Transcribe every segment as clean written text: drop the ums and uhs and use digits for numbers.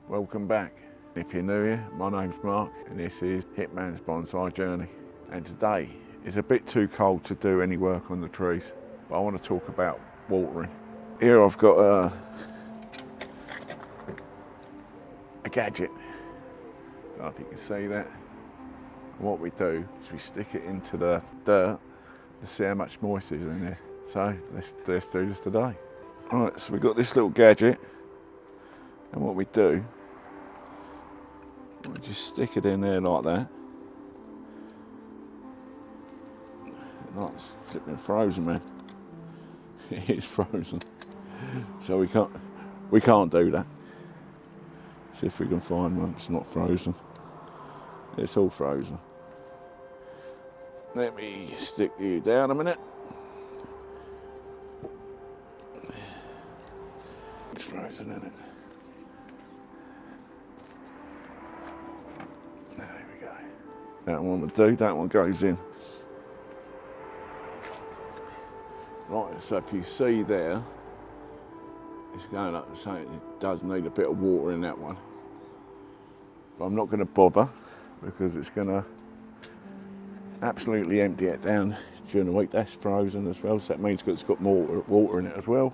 Welcome back. If you're new here, my name's Mark and this is Hitman's Bonsai Journey. And today it's a bit too cold to do any work on the trees, but I want to talk about watering. Here I've got a gadget. I don't know if you can see that. And what we do is we stick it into the dirt to see how much moisture is in there. So let's do this today. Alright, so we've got this little gadget, and what we do, we just stick it in there like that. Oh, it's flipping frozen, man. It is frozen. So we can't do that. See if we can find one that's not frozen. It's all frozen. Let me stick you down a minute. It's frozen, isn't it? There we go. That one would do, that one goes in. Right, so if you see there, it's going up, so it does need a bit of water in that one. But I'm not going to bother because it's going to absolutely empty it down during the week. That's frozen as well, so that means it's got more water in it as well.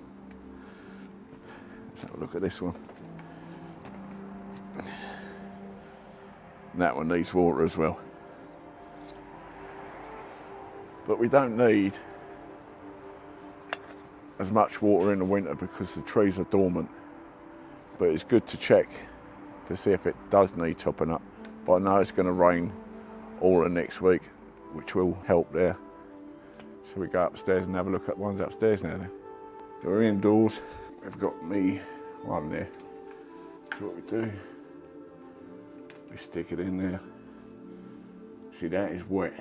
Let's have a look at this one. And that one needs water as well. But we don't need as much water in the winter because the trees are dormant. But it's good to check to see if it does need topping up. But I know it's going to rain all of next week, which will help there. So we go upstairs and have a look at ones upstairs now then. So we're indoors. We've got me one there. So what we do, we stick it in there. See, that is wet.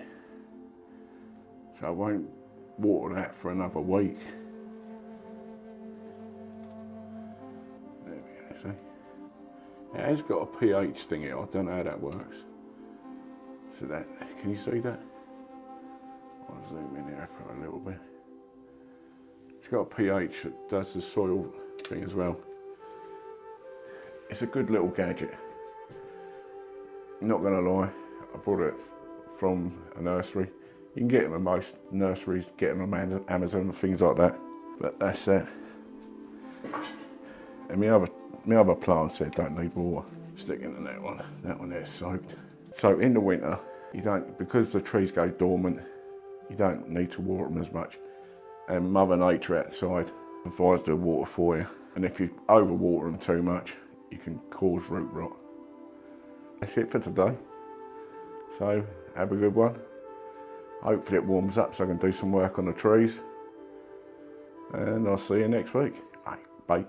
So I won't water that for another week. There we go, see? It has got a pH thing here, I don't know how that works. So that, can you see that? I'll zoom in here for a little bit. It's got a pH that does the soil thing as well. It's a good little gadget. Not gonna lie, I bought it from a nursery. You can get them in most nurseries, get them on Amazon and things like that. But that's it. And my other plants here don't need water. Stick into that one there's soaked. So in the winter, you don't, because the trees go dormant, you don't need to water them as much. And Mother Nature outside provides the water for you. And if you overwater them too much, you can cause root rot. That's it for today. So have a good one. Hopefully it warms up so I can do some work on the trees. And I'll see you next week. Bye.